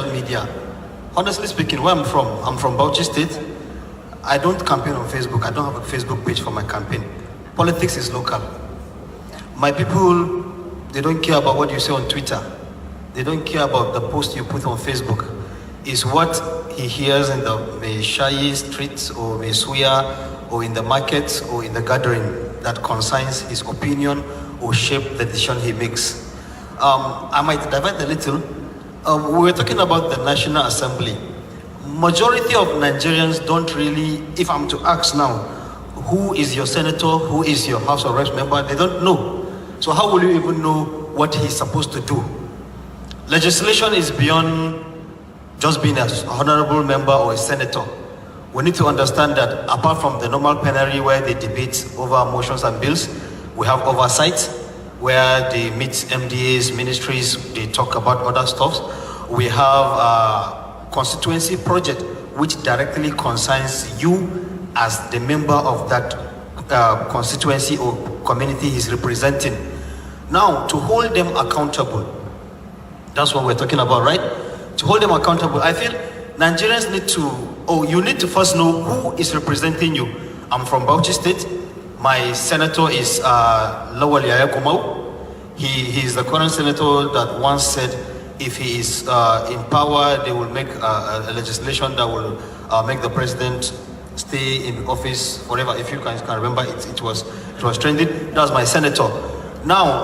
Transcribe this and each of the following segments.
media. Honestly speaking, where I'm from Bauchi State. I don't campaign on Facebook. I don't have a Facebook page for my campaign. Politics is local. My people, they don't care about what you say on Twitter. They don't care about the post you put on Facebook. It's what he hears in the Shayi streets or Suya or in the markets or in the gathering that concerns his opinion or shape the decision he makes. I might divert a little. We were talking about the National Assembly. Majority of Nigerians don't really, if I'm to ask now, who is your senator, who is your House of Reps member, they don't know. So how will you even know what he's supposed to do? Legislation is beyond just being an honorable member or a senator. We need to understand that apart from the normal plenary where they debate over motions and bills, we have oversight where they meet MDAs, ministries, they talk about other stuff. We have constituency project which directly concerns you as the member of that constituency or community he's representing. Now, to hold them accountable, that's what we're talking about, right? To hold them accountable, I feel Nigerians need to, you need to first know who is representing you. I'm from Bauchi State. My senator is Lawal Yaya Kumau. He is the current senator that once said if he is in power, they will make a legislation that will make the president stay in office forever. If you can remember, it was trending. That was my senator. Now,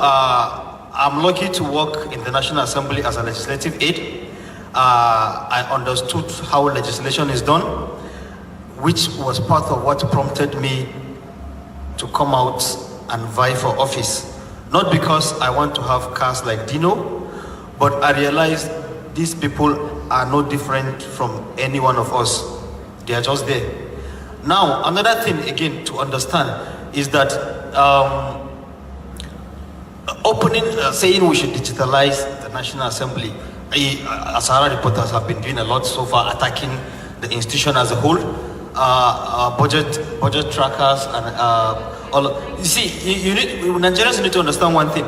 I'm lucky to work in the National Assembly as a legislative aide. I understood how legislation is done, which was part of what prompted me to come out and vie for office. Not because I want to have cars like Dino, but I realized these people are no different from any one of us. They are just there. Now, another thing again to understand is that saying we should digitalize the National Assembly, Asara reporters have been doing a lot so far, attacking the institution as a whole, budget trackers and all. You see, Nigerians need to understand one thing.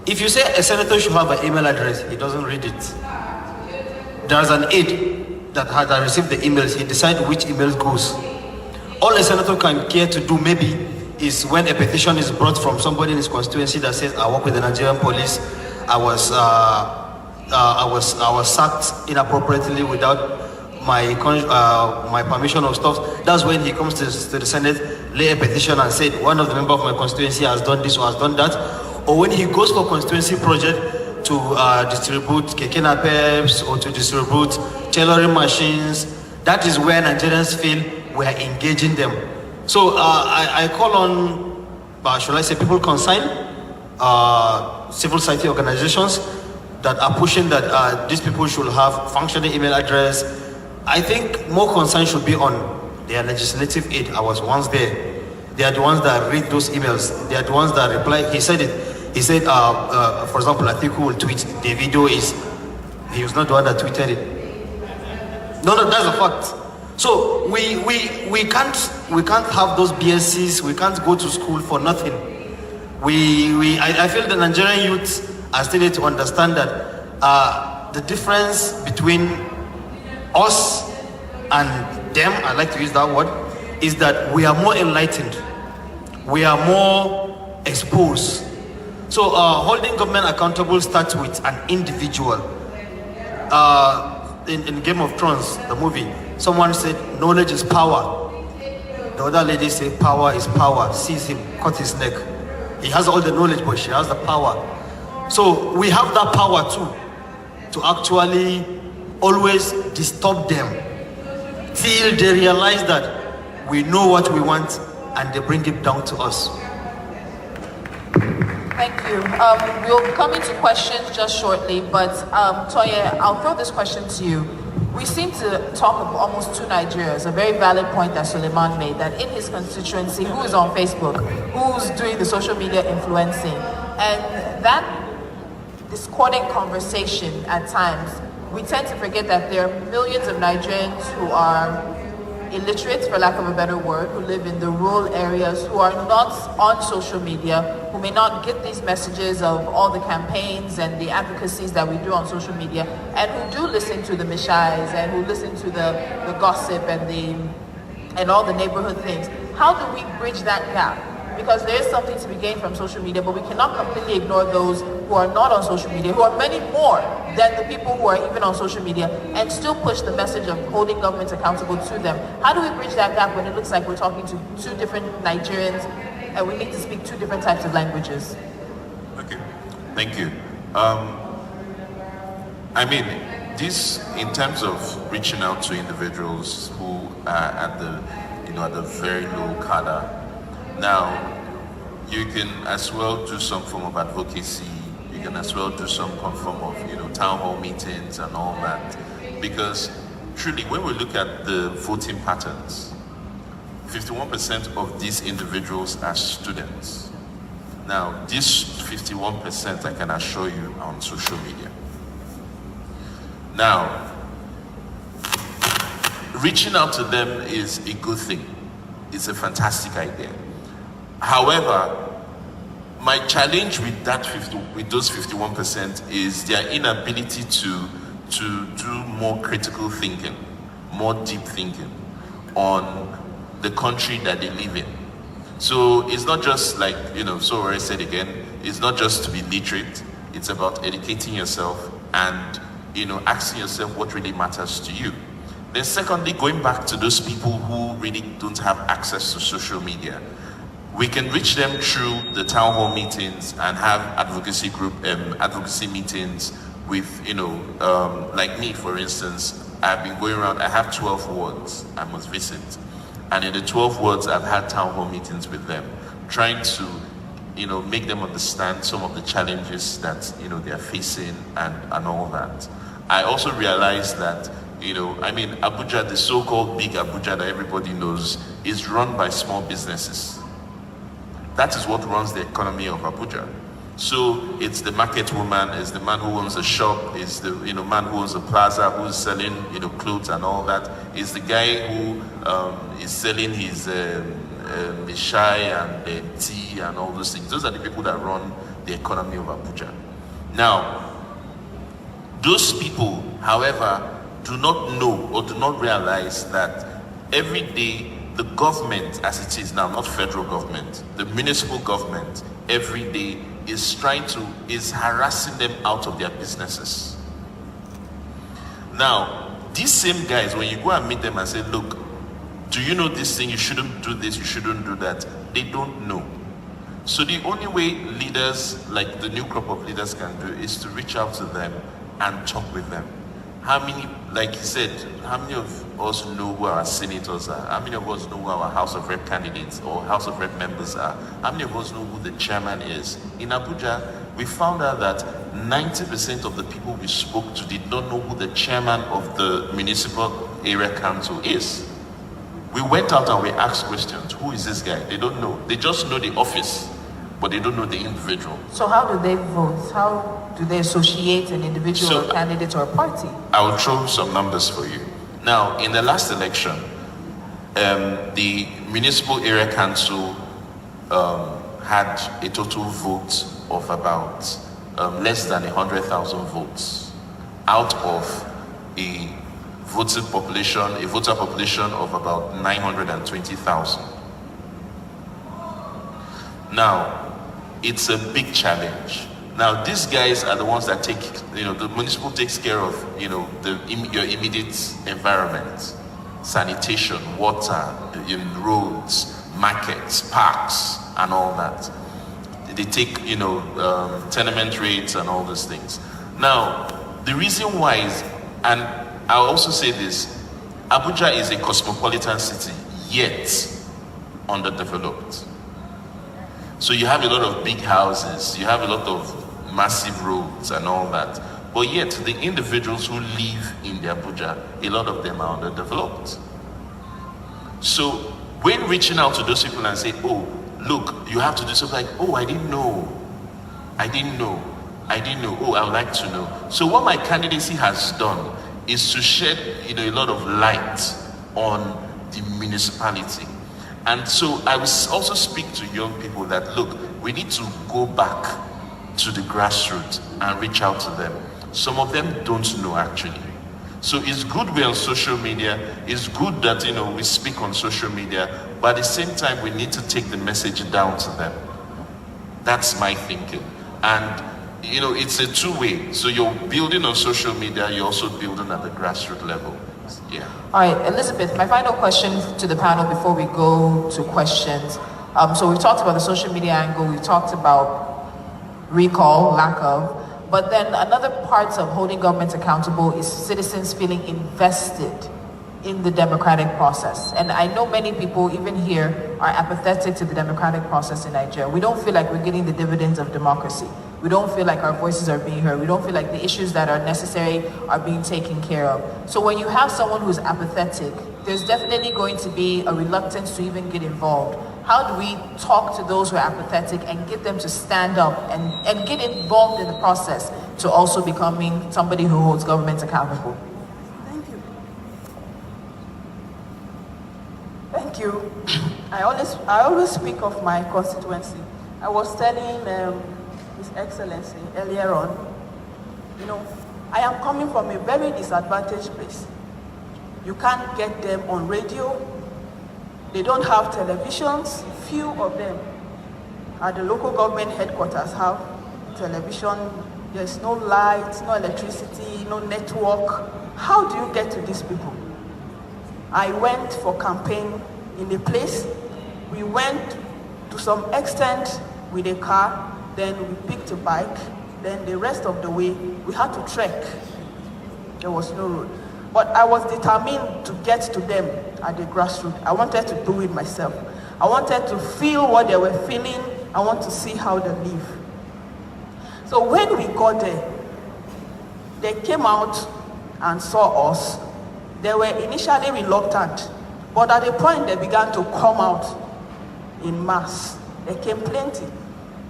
If you say a senator should have an email address, he doesn't read it. There's an aide that received the emails, he decides which emails goes. All a senator can care to do maybe is when a petition is brought from somebody in his constituency that says, I work with the Nigerian police, I was sacked inappropriately without my permission or stuff. That's when he comes to the Senate, lay a petition and said, one of the members of my constituency has done this or has done that. Or when he goes for constituency project to distribute keke napep or to distribute tailoring machines, that is where Nigerians feel we are engaging them. So I call on, should I say, people concerned, civil society organizations that are pushing that these people should have functioning email address. I think more concern should be on their legislative aid. I was once there. They are the ones that read those emails. They are the ones that reply. He said it. He said, for example, Atiku will tweet, the video he was not the one that tweeted it. No, that's a fact. So we can't have those BScs, we can't go to school for nothing. I feel the Nigerian youth are still need to understand that the difference between us and them, I like to use that word, is that we are more enlightened. We are more exposed. So holding government accountable starts with an individual. In Game of Thrones, the movie, someone said, knowledge is power. The other lady said, power is power. Seize him, cut his neck. He has all the knowledge, but she has the power. So we have that power too, to actually always disturb them till they realize that we know what we want and they bring it down to us. Thank you. We'll come into questions just shortly, but Toye, I'll throw this question to you. We seem to talk of almost two Nigerias, a very valid point that Suleiman made, that in his constituency, who is on Facebook, who's doing the social media influencing, and that discordant conversation at times, we tend to forget that there are millions of Nigerians who are illiterate, for lack of a better word, who live in the rural areas, who are not on social media, who may not get these messages of all the campaigns and the advocacies that we do on social media, and who do listen to the mishais and who listen to the gossip and all the neighborhood things. How do we bridge that gap? Because there is something to be gained from social media, but we cannot completely ignore those who are not on social media, who are many more than the people who are even on social media, and still push the message of holding governments accountable to them. How do we bridge that gap when it looks like we're talking to two different Nigerians and we need to speak two different types of languages? Okay, thank you. I mean, this, in terms of reaching out to individuals who are at the very low cadre. Now, you can as well do some form of advocacy. You can as well do some form of, town hall meetings and all that. Because truly, when we look at the voting patterns, 51% of these individuals are students. Now, this 51%, I can assure you, are on social media. Now, reaching out to them is a good thing. It's a fantastic idea. However, my challenge with those 51% is their inability to do more critical thinking, more deep thinking on the country that they live in. So it's not just like, Sowore said again, it's not just to be literate, it's about educating yourself and, asking yourself what really matters to you. Then secondly, going back to those people who really don't have access to social media, we can reach them through the town hall meetings and have advocacy meetings with, like me, for instance. I've been going around, I have 12 wards I must visit. And in the 12 wards, I've had town hall meetings with them, trying to, make them understand some of the challenges that, they are facing and all that. I also realized that, Abuja, the so-called big Abuja that everybody knows, is run by small businesses. That is what runs the economy of Abuja. So it's the market woman, it's the man who owns a shop, it's the man who owns a plaza, who's selling clothes and all that. It's the guy who is selling his mishai and tea and all those things. Those are the people that run the economy of Abuja. Now, those people, however, do not know or do not realize that every day the government, as it is now, not federal government, the municipal government, every day is harassing them out of their businesses. Now, these same guys, when you go and meet them and say, look, do you know this thing? You shouldn't do this, you shouldn't do that. They don't know. So the only way leaders, like the new crop of leaders, can do is to reach out to them and talk with them. How many, like he said, how many of us know who our senators are? How many of us know who our House of Rep candidates or House of Rep members are? How many of us know who the chairman is? In Abuja, we found out that 90% of the people we spoke to did not know who the chairman of the municipal area council is. We went out and we asked questions. Who is this guy? They don't know. They just know the office, but they don't know the individual. So how do they vote? How do they associate an individual, a candidate, or a party? I will throw some numbers for you. Now, in the last election, the municipal area council had a total vote of about less than 100,000 votes out of a voter population of about 920,000. Now, it's a big challenge. Now, these guys are the ones that take, the municipal takes care of, your immediate environment, sanitation, water, roads, markets, parks, and all that. They take, tenement rates and all those things. Now, the reason why is, and I'll also say this, Abuja is a cosmopolitan city, yet underdeveloped. So you have a lot of big houses, you have a lot of massive roads and all that. But yet, the individuals who live in the Abuja, a lot of them are underdeveloped. So when reaching out to those people and say, oh, look, you have to do something, like, oh, I didn't know, oh, I would like to know. So what my candidacy has done is to shed, a lot of light on the municipality. And so I will also speak to young people that, look, we need to go back to the grassroots and reach out to them. Some of them don't know actually. So it's good we're on social media, it's good that we speak on social media, but at the same time we need to take the message down to them. That's my thinking. And it's a two-way. So you're building on social media, you're also building at the grassroots level. Yeah. All right, Elizabeth, my final question to the panel before we go to questions. So we've talked about the social media angle, we've talked about recall, lack of, but then another part of holding government accountable is citizens feeling invested in the democratic process. And I know many people, even here, are apathetic to the democratic process in Nigeria. We don't feel like we're getting the dividends of democracy. We don't feel like our voices are being heard. We don't feel like the issues that are necessary are being taken care of. So when you have someone who's apathetic, there's definitely going to be a reluctance to even get involved. How do we talk to those who are apathetic and get them to stand up and get involved in the process to also becoming somebody who holds government accountable? Thank you. I always speak of my constituency. I was telling His Excellency earlier on, I am coming from a very disadvantaged place. You can't get them on radio. They don't have televisions. Few of them at the local government headquarters have television. There's no light, no electricity, no network. How do you get to these people? I went for campaign in a place. We went to some extent with a car, then we picked a bike, then the rest of the way we had to trek. There was no road. But I was determined to get to them at the grassroots. I wanted to do it myself. I wanted to feel what they were feeling. I want to see how they live. So when we got there, they came out and saw us. They were initially reluctant, but at a point they began to come out in mass. They came plenty.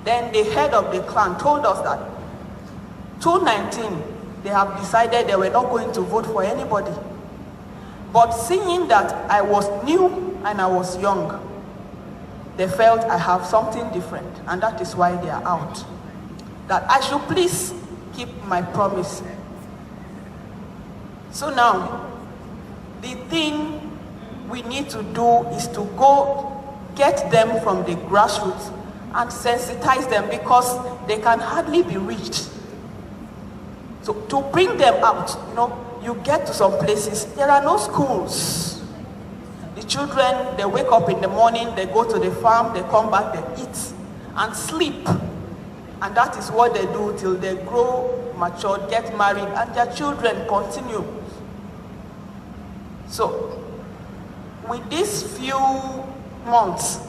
Then the head of the clan told us that 2019, they have decided they were not going to vote for anybody. But seeing that I was new and I was young, they felt I have something different, and that is why they are out. That I should please keep my promise. So now, the thing we need to do is to go get them from the grassroots and sensitize them, because they can hardly be reached. So to bring them out, you get to some places, there are no schools. The children, they wake up in the morning, they go to the farm, they come back, they eat and sleep. And that is what they do till they grow, mature, get married, and their children continue. So with these few months,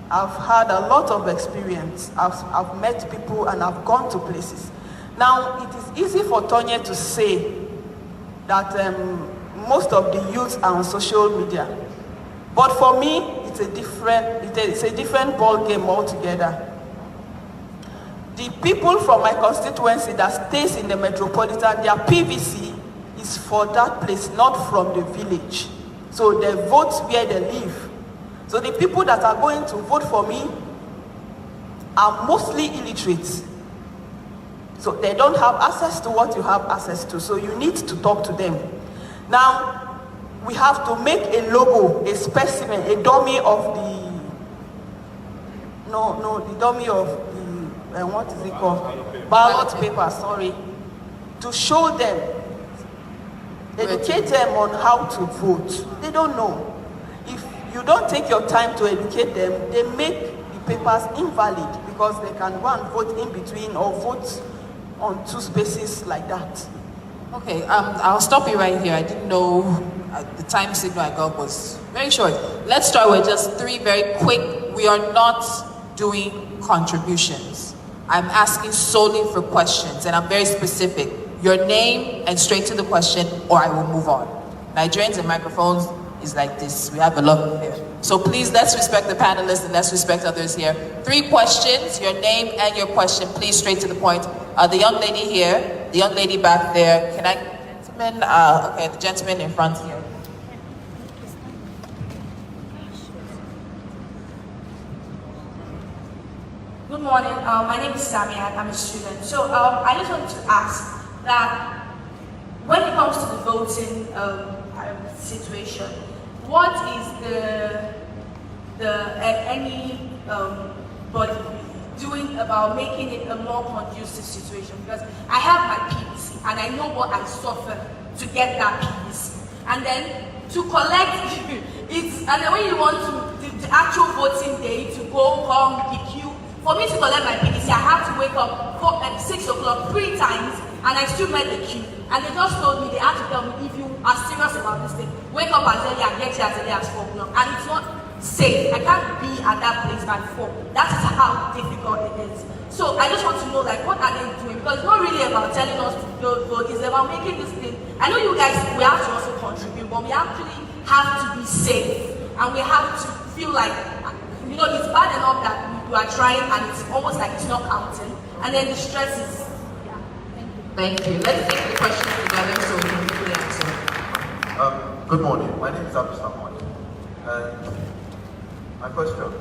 I've had a lot of experience. I've met people and I've gone to places. Now, it is easy for Tonya to say that most of the youth are on social media. But for me, it's a different ball game altogether. The people from my constituency that stays in the metropolitan, their PVC is for that place, not from the village. So they vote where they live. So the people that are going to vote for me are mostly illiterate. So they don't have access to what you have access to. So you need to talk to them. Now, we have to make a logo, a specimen, a dummy of the, the dummy of the, what is it called? Ballot paper, sorry. To show them, educate them on how to vote. They don't know. If you don't take your time to educate them, they make the papers invalid, because they can go and vote in between or vote on two spaces like that. Okay, I'll stop you right here. I didn't know the time signal I got was very short. Let's start with just 3 very quick. We are not doing contributions. I'm asking solely for questions, and I'm very specific. Your name and straight to the question, or I will move on. Nigerians and microphones is like this. We have a lot here. So please, let's respect the panelists and let's respect others here. 3 questions, your name and your question, please, straight to the point. The young lady here, the young lady back there. Can I, gentlemen? Okay, the gentleman in front here. Good morning. My name is Samia. I'm a student. So I just wanted to ask that when it comes to the voting situation, what is any body doing about making it a more conducive situation? Because I have my PVC and I know what I suffer to get that PVC, and then to collect it, and then when you want to the actual voting day to go come the queue. For me to collect my PVC, I have to wake up at 6 o'clock 3 times, and I still met the queue. And they just told me, they had to tell me, if you are serious about this thing, wake up as early and get here as early as 4 o'clock. And it's not safe. I can't be at that place by 4. That is how difficult it is. So I just want to know, like, what are they doing? Because it's not really about telling us to vote. It's about making this thing. I know you guys, we have to also contribute, but we actually have to be safe. And we have to feel like, you know, it's bad enough that you are trying and it's almost like it's not counting. And then the stress is, yeah. Thank you. Let's take the question together so we can quickly answer. Good morning. My name is Abdul Samad. My question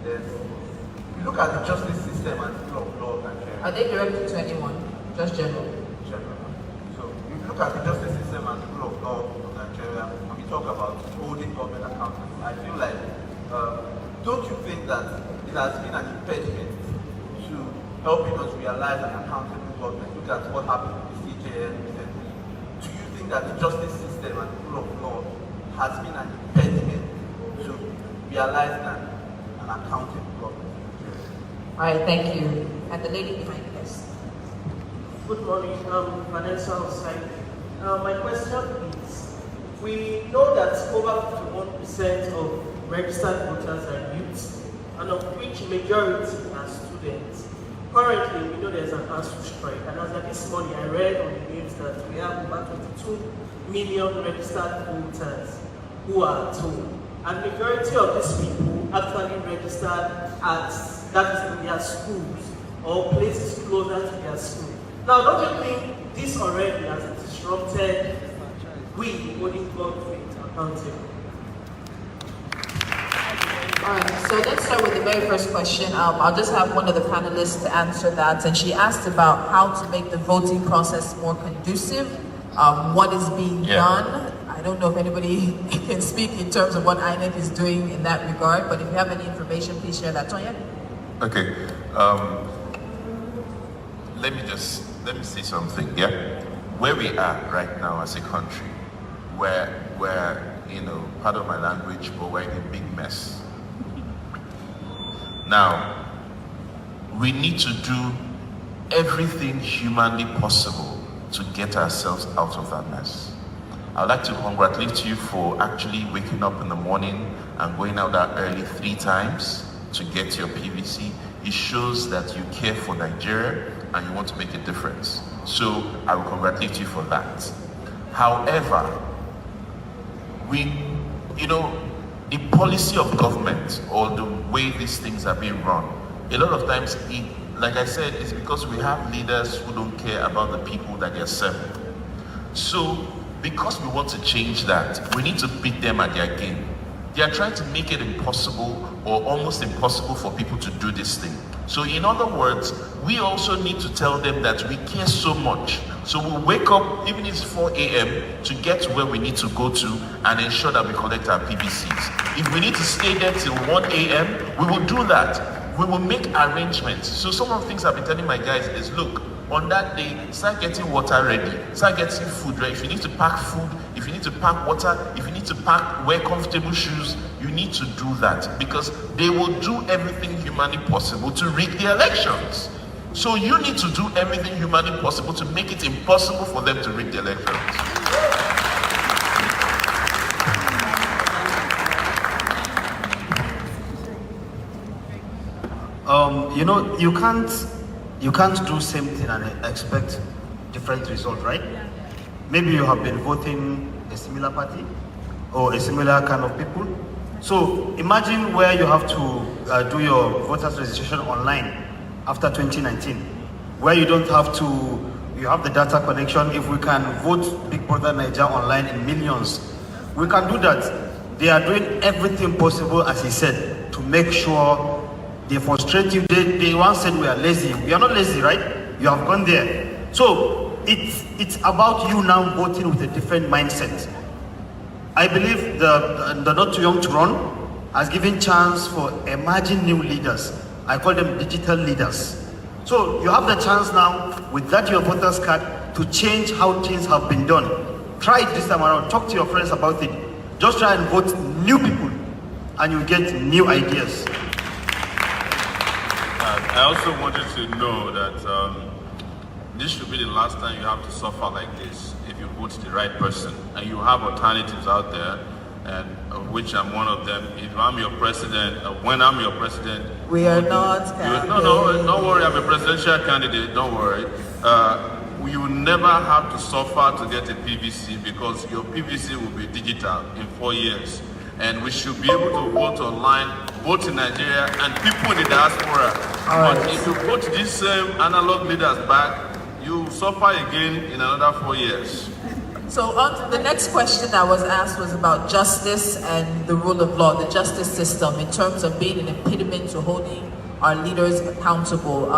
is, if you look at the justice system and the rule of law in Nigeria. Are they directed to anyone? Just general? General. So, if you look at the justice system and the rule of law of Nigeria, and we talk about holding government accountable, I feel like, don't you think that it has been an impediment to helping us realize an accountable government? Look at what happened with the CJN recently. Do you think that the justice system and the rule of law has been an impediment to realizing an accountable government? All right, thank you. And the lady behind us. Good morning, Vanessa Osai. My question is, we know that over 51% of registered voters are youths, and of which majority are students. Currently, we know there's an ASU strike, and as of this morning, I read on the news that we have about 22 million registered voters who are at home. And majority of these people actually registered at, that is in their schools, or places closer to their school. Now, don't you think this already has disrupted we holding government accountable? Alright, so let's start with the very first question. I'll just have one of the panelists to answer that. And she asked about how to make the voting process more conducive. What is being done? I don't know if anybody can speak in terms of what INEC is doing in that regard, but if you have any information, please share that. Tonya? Okay. Let me say something, yeah? Where we are right now as a country, where you know, part of my language, but we're in a big mess. Now, we need to do everything humanly possible to get ourselves out of that mess. I'd like to congratulate you for actually waking up in the morning and going out that early 3 times to get your PVC. It shows that you care for Nigeria and you want to make a difference. So I will congratulate you for that. However, the policy of government or the way these things are being run, a lot of times, like I said, it's because we have leaders who don't care about the people that they're serving. So, because we want to change that, we need to beat them at their game. They are trying to make it impossible or almost impossible for people to do this thing. So in other words, we also need to tell them that we care so much. So we'll wake up, even if it's 4 a.m., to get to where we need to go to and ensure that we collect our PVCs. If we need to stay there till 1 a.m., we will do that. We will make arrangements. So some of the things I've been telling my guys is, look, on that day, start getting water ready, start getting food ready. If you need to pack food, if you need to pack water, if you need to wear comfortable shoes, you need to do that, because they will do everything humanly possible to rig the elections. So you need to do everything humanly possible to make it impossible for them to rig the elections. You can't do same thing and expect different result, right? Maybe you have been voting a similar party or a similar kind of people. So imagine where you have to do your voters registration online after 2019, where you don't have to, you have the data connection. If we can vote Big Brother Nigeria online in millions, we can do that. They are doing everything possible, as he said, to make sure They frustrate you. They once said we are lazy. We are not lazy, right? You have gone there. So it's about you now voting with a different mindset. I believe the Not Too Young to Run has given chance for emerging new leaders. I call them digital leaders. So you have the chance now, with that your voter's card, to change how things have been done. Try it this time around. Talk to your friends about it. Just try and vote new people, and you get new ideas. I also wanted to know that this should be the last time you have to suffer like this if you vote the right person. And you have alternatives out there, and of which I'm one of them. If I'm your president, when I'm your president, We are not. no, don't worry. I'm a presidential candidate. Don't worry. You will never have to suffer to get a PVC, because your PVC will be digital in 4 years. And we should be able to vote online, both in Nigeria and people in the diaspora. But if you put these same analog leaders back, you suffer again in another 4 years. So the next question I was asked was about justice and the rule of law, the justice system, in terms of being an impediment to holding our leaders accountable.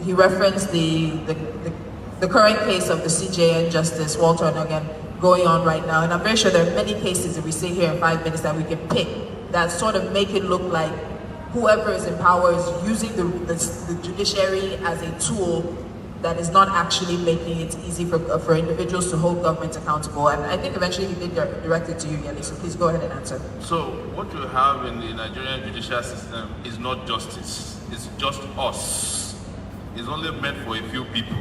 He referenced the current case of the CJN Justice Walter Onogan going on right now, and I'm very sure there are many cases that we see here in 5 minutes that we can pick that sort of make it look like whoever is in power is using the judiciary as a tool that is not actually making it easy for individuals to hold government accountable. And I think eventually he did direct it to you, Yele, so please go ahead and answer. So what you have in the Nigerian judicial system is not justice, it's just us. It's only meant for a few people.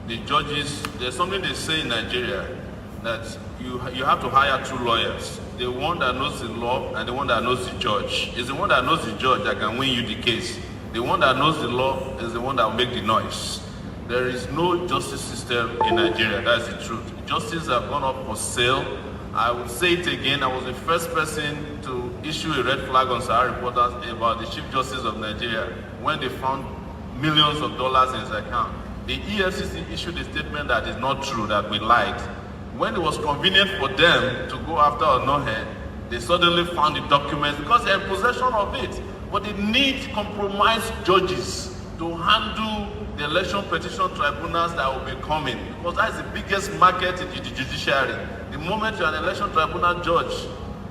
The judges, there's something they say in Nigeria, that you have to hire two lawyers. The one that knows the law and the one that knows the judge. It's the one that knows the judge that can win you the case. The one that knows the law is the one that will make the noise. There is no justice system in Nigeria, that's the truth. Justice have gone up for sale. I will say it again, I was the first person to issue a red flag on Sahara reporters about the Chief Justice of Nigeria when they found millions of dollars in his account. The EFCC issued a statement that is not true, that we lied. When it was convenient for them to go after Onohe, they suddenly found the documents because they're in possession of it. But they need compromised judges to handle the election petition tribunals that will be coming, because that's the biggest market in the judiciary. The moment you're an election tribunal judge,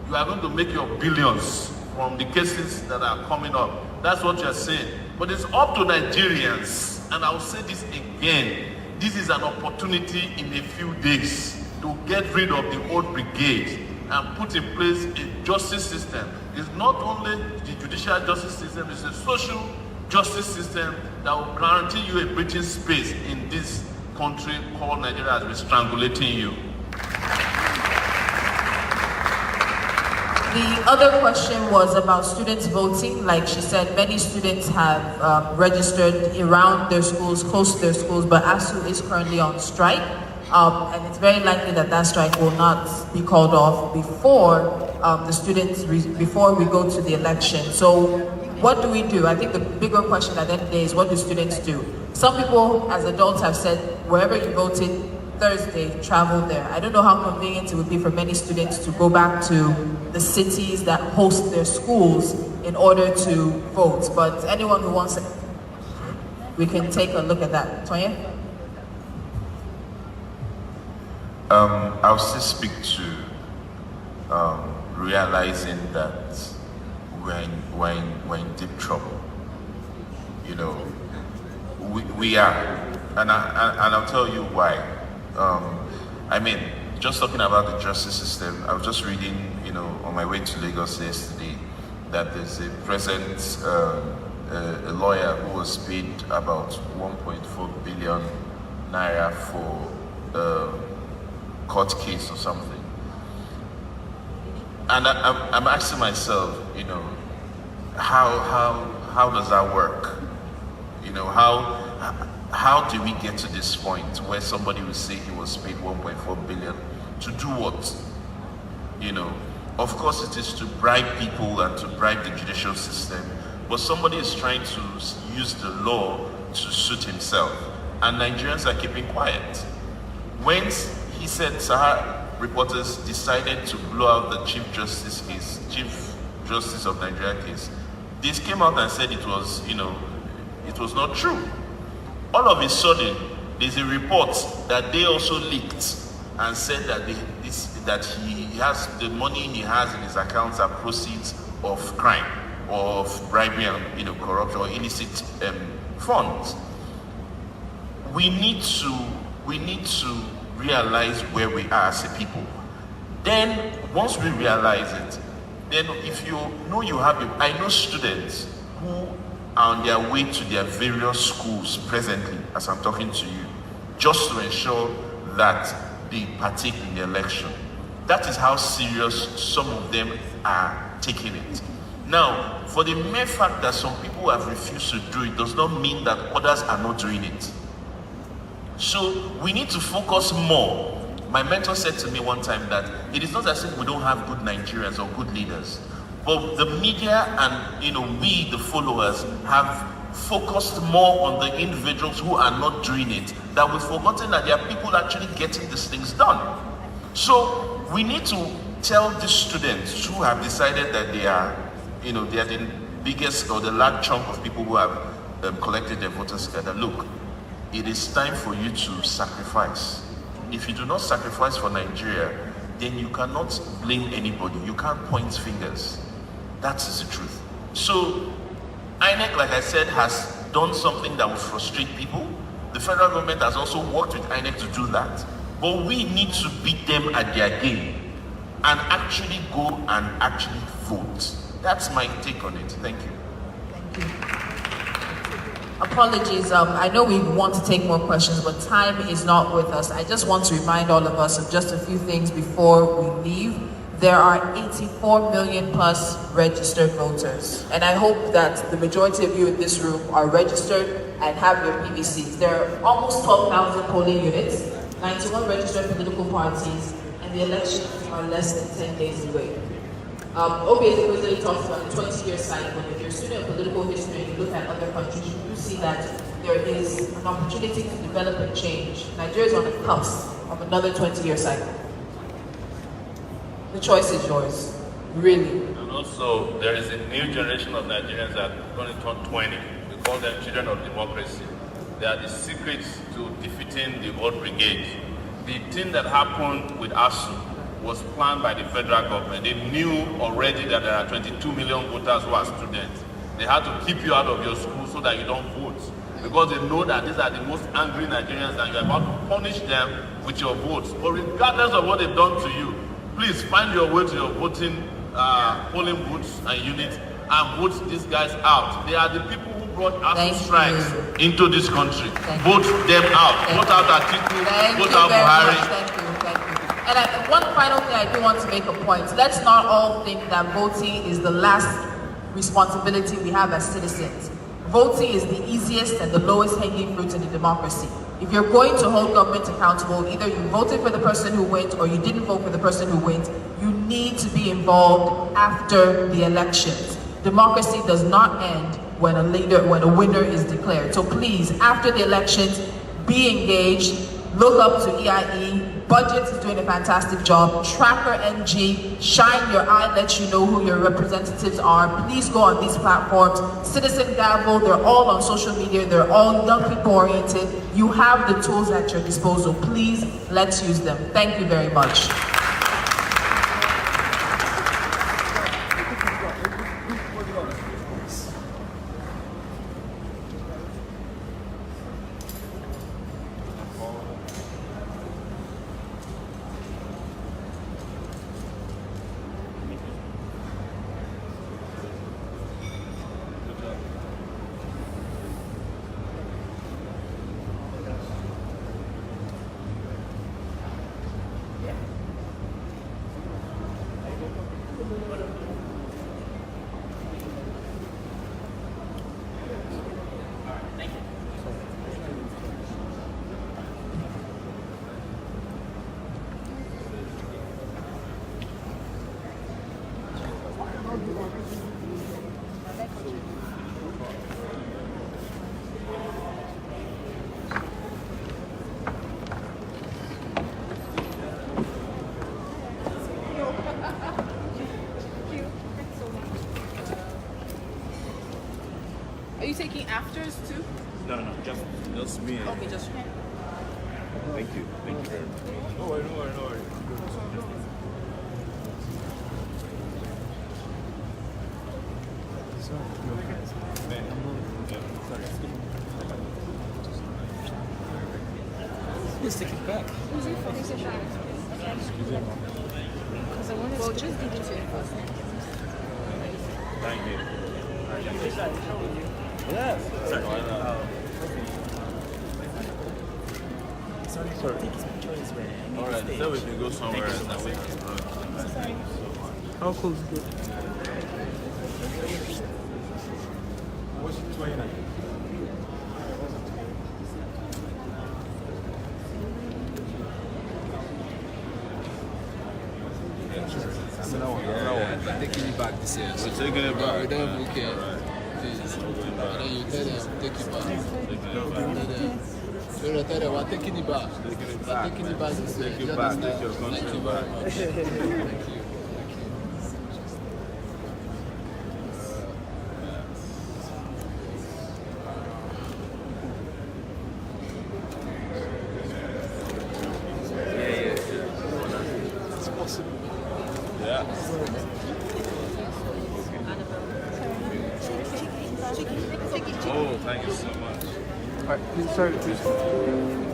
you are going to make your billions from the cases that are coming up. That's what you're saying. But it's up to Nigerians, and I'll say this again, this is an opportunity in a few days to get rid of the old brigade and put in place a justice system. It's not only the judicial justice system, it's a social justice system that will guarantee you a breathing space in this country called Nigeria has been strangulating you. The other question was about students voting. Like she said, many students have registered around their schools, close to their schools, but ASU is currently on strike. And it's very likely that that strike will not be called off before before we go to the election. So what do we do? I think the bigger question at the end of the day is, what do students do? Some people, as adults, have said, wherever you voted Thursday, travel there. I don't know how convenient it would be for many students to go back to the cities that host their schools in order to vote. But anyone who wants it, we can take a look at that. Tonya? I'll still speak to realizing that we're in deep trouble. You know, we are, and I'll tell you why. I mean, just talking about the justice system, I was just reading, you know, on my way to Lagos yesterday, that there's a present a lawyer who was paid about 1.4 billion naira for court case or something. And I'm asking myself, you know, how does that work? You know, how do we get to this point where somebody will say he was paid 1.4 billion to do what? You know, of course it is to bribe people and to bribe the judicial system, but somebody is trying to use the law to suit himself, and Nigerians are keeping quiet. When he said Sahara reporters decided to blow out the Chief Justice of Nigeria case, They came out and said it was, it was not true. All of a sudden, there's a report that they also leaked and said that that he has the money he has in his accounts are proceeds of crime, or of bribery and corruption or illicit funds. We need to realize where we are as a people. Then once we realize it, then if you know I know students who are on their way to their various schools presently as I'm talking to you, just to ensure that they partake in the election. That is how serious some of them are taking it. Now, for the mere fact that some people have refused to do it does not mean that others are not doing it. So we need to focus more. My mentor said to me one time that it is not as if we don't have good Nigerians or good leaders, but the media and we, the followers, have focused more on the individuals who are not doing it, that we've forgotten that there are people actually getting these things done. So we need to tell these students who have decided that they are the biggest or the large chunk of people who have collected their voters together, look, it is time for you to sacrifice. If you do not sacrifice for Nigeria, then you cannot blame anybody. You can't point fingers. That is the truth. So INEC, like I said, has done something that will frustrate people. The federal government has also worked with INEC to do that. But we need to beat them at their game and actually go and actually vote. That's my take on it. Thank you. Thank you. Apologies, I know we want to take more questions, but time is not with us. I just want to remind all of us of just a few things before we leave. There are 84 million plus registered voters, and I hope that the majority of you in this room are registered and have your PVCs. There are almost 12,000 polling units, 91 registered political parties, and the elections are less than 10 days away. Obi has talks about a 20-year cycle. If you're a student of political history and you look at other countries, you do see that there is an opportunity to develop and change. Nigeria is on the cusp of another 20-year cycle. The choice is yours, really. And also, there is a new generation of Nigerians that are going to turn 20. We call them children of democracy. They are the secrets to defeating the old brigade. The thing that happened with ASU was planned by the federal government. They knew already that there are 22 million voters who are students. They had to keep you out of your school so that you don't vote, because they know that these are the most angry Nigerians and you're about to punish them with your votes. But regardless of what they've done to you, please find your way to your voting polling booths and units and vote these guys out. They are the people who brought ASU strikes into this country. Vote them out. Vote out Atiku, vote out Buhari. And one final thing I do want to make a point. Let's not all think that voting is the last responsibility we have as citizens. Voting is the easiest and the lowest hanging fruit in a democracy. If you're going to hold government accountable, either you voted for the person who wins or you didn't vote for the person who wins, you need to be involved after the elections. Democracy does not end when a winner is declared. So please, after the elections, be engaged, look up to EIE. Budget is doing a fantastic job. Tracker NG, shine your eye, let you know who your representatives are. Please go on these platforms. Citizen Gavel, they're all on social media. They're all young people oriented. You have the tools at your disposal. Please, let's use them. Thank you very much. taking afters too? No, just me. Okay, just Thank you very much. No worry. Let's take it back. Well, just give it to him first. Thank you. Yes. Sorry. Take his picture is where. Alright, so we can go somewhere else now. How cool is it? We're taking it back this year. We're taking it back. We don't book it. Please. And then you tell them, take it back. Tell them, we're taking it back. We're taking it back this year. Take it back. Take your Thank country you very back. much. Thank you. Yeah. Oh, thank you so much. Alright, please, sorry, please.